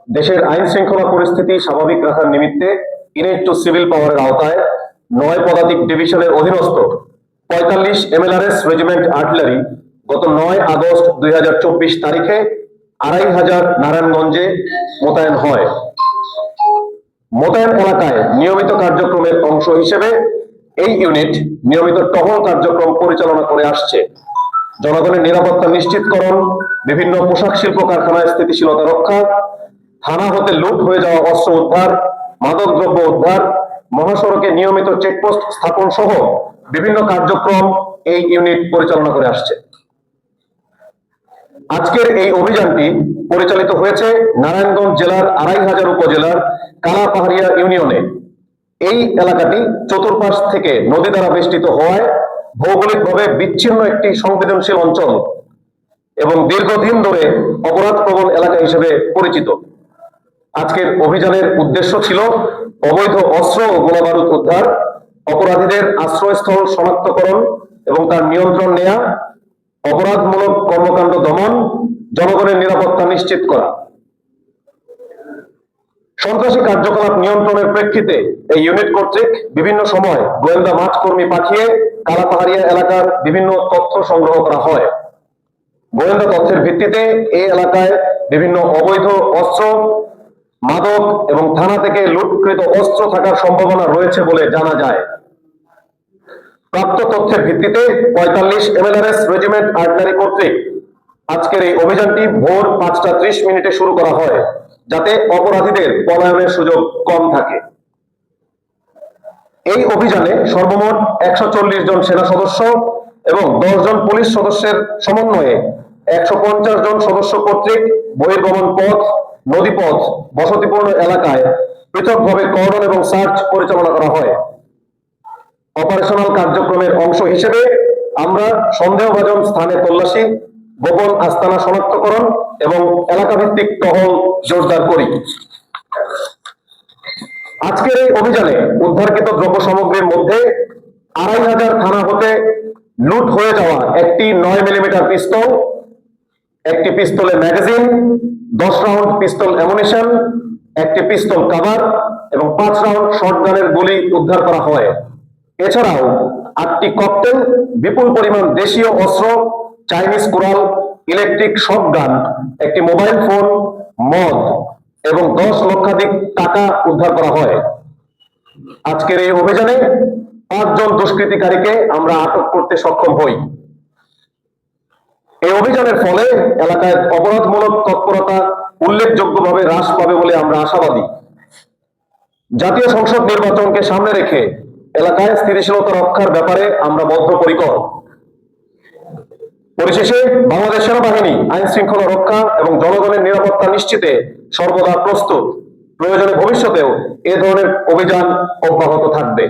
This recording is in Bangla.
দেশের আইন শৃঙ্খলা পরিস্থিতি স্বাভাবিক রাখার নিমিত্তে ইউনিট টু সিভিল পাওয়ারের আওতায় ৯ পদাতিক ডিভিশনের অধীনস্থ ৪৫ এমএলআরএস রেজিমেন্ট আর্টিলারি গত ৯ আগস্ট ২০২৪ তারিখে ২৫০০ নারায়ণগঞ্জে মোতায়েন হয়। মোতায়েন এলাকায় নিয়মিত কার্যক্রমের অংশ হিসেবে এই ইউনিট নিয়মিত টহল কার্যক্রম পরিচালনা করে আসছে। জনগণের নিরাপত্তা নিশ্চিতকরণ, বিভিন্ন পোশাক শিল্প কারখানায় স্থিতিশীলতা রক্ষা, থানা হতে লুট হয়ে যাওয়া অস্ত্র উদ্ধার, মাদকদ্রব্য উদ্ধার, মহাসড়কে নিয়মিত চেকপোস্ট স্থাপন সহ বিভিন্ন কার্যক্রম এই ইউনিট পরিচালনা করে আসছে। আজকের এই অভিযানটি পরিচালিত হয়েছে নারায়ণগঞ্জ জেলার ২৫০০ উপজেলার কালাপাহাড়িয়া ইউনিয়নে। এই এলাকাটি চতুর্পাশ থেকে নদী দ্বারা বেষ্টিত হওয়ায় ভৌগোলিকভাবে বিচ্ছিন্ন একটি সংবেদনশীল অঞ্চল এবং দীর্ঘদিন ধরে অপরাধ প্রবণ এলাকা হিসেবে পরিচিত। আজকের অভিযানের উদ্দেশ্য ছিল অবৈধ অস্ত্র ও গোলাবারুদ উদ্ধার, অপরাধীদের আশ্রয়স্থল শনাক্তকরণ এবং তার নিয়ন্ত্রণ নেয়া, অপরাধমূলক কর্মকাণ্ড দমন, জনগণের নিরাপত্তা নিশ্চিত করা। সন্ত্রাসী কার্যকলাপ নিয়ন্ত্রণের প্রেক্ষিতে এই ইউনিট কর্তৃক বিভিন্ন সময় গোয়েন্দা মাঠ কর্মী পাঠিয়ে কালাপাহাড়িয়া এলাকার বিভিন্ন তথ্য সংগ্রহ করা হয়। গোয়েন্দা তথ্যের ভিত্তিতে এই এলাকায় বিভিন্ন অবৈধ অস্ত্র, মাদক এবং থানা থেকে লুটকৃত অস্ত্র থাকার সম্ভাবনা রয়েছে বলে জানা যায়। প্রাপ্ত তথ্যের ভিত্তিতে ৪৫ এমএলআরএস রেজিমেন্ট আর্টিলারি কর্তৃক আজকের এই অভিযানটি ভোর ৫টা ৩০ শুরু করা হয়, যাতে অপরাধীদের পলায়নের সুযোগ কম থাকে। এই অভিযানে সর্বমোট ১৪০ জন সেনা সদস্য এবং ১০ জন পুলিশ সদস্যের সমন্বয়ে ১৫০ জন সদস্য কর্তৃক বহির্গমন পথ, নদীপথ, বসতিপূর্ণ এলাকায় পৃথকভাবে কর্ডন এবং সার্চ পরিচালনা করা হয়। অপারেশনাল কার্যক্রমের অংশ হিসেবে আমরা সন্দেহভাজন স্থানে তল্লাশি, গোপন আস্তানা শনাক্তকরণ এবং এলাকা ভিত্তিক টহল জোরদার করি। আজকের এই অভিযানে উদ্ধারকৃত দ্রব্য সামগ্রীর মধ্যে ২৫০০ থানা হতে লুট হয়ে যাওয়া একটি ৯ মিলিমিটার পিস্তল, একটি পিস্তলের ম্যাগাজিন, ১০ রাউন্ড পিস্তল অ্যামুনিশন, একটি পিস্তল কভার এবং ৫ রাউন্ড শর্টগানের গুলি উদ্ধার করা হয়। এছাড়াও ৮টি ককটেল, বিপুল পরিমাণ দেশীয় অস্ত্র, চাইনিজ কোরাল, ইলেকট্রিক শটগান, একটি মোবাইল ফোন, মদ এবং ১০ লক্ষাধিক টাকা উদ্ধার করা হয়। আজকের এই অভিযানে ৫ জন দুষ্কৃতিকারীকে আমরা আটক করতে সক্ষম হই। এই অভিযানের ফলে এলাকায় অপরাধমূলক তৎপরতা উল্লেখযোগ্যভাবে হ্রাস পাবে বলে আমরা আশাবাদী। জাতীয় সংসদ নির্বাচনকে সামনে রেখে এলাকায় স্থিতিশীলতা রক্ষার ব্যাপারে আমরা বদ্ধপরিকর। পরিশেষে বাংলাদেশ সেনাবাহিনী আইন শৃঙ্খলা রক্ষা এবং জনগণের নিরাপত্তা নিশ্চিতে সর্বদা প্রস্তুত। প্রয়োজনে ভবিষ্যতেও এ ধরনের অভিযান অব্যাহত থাকবে।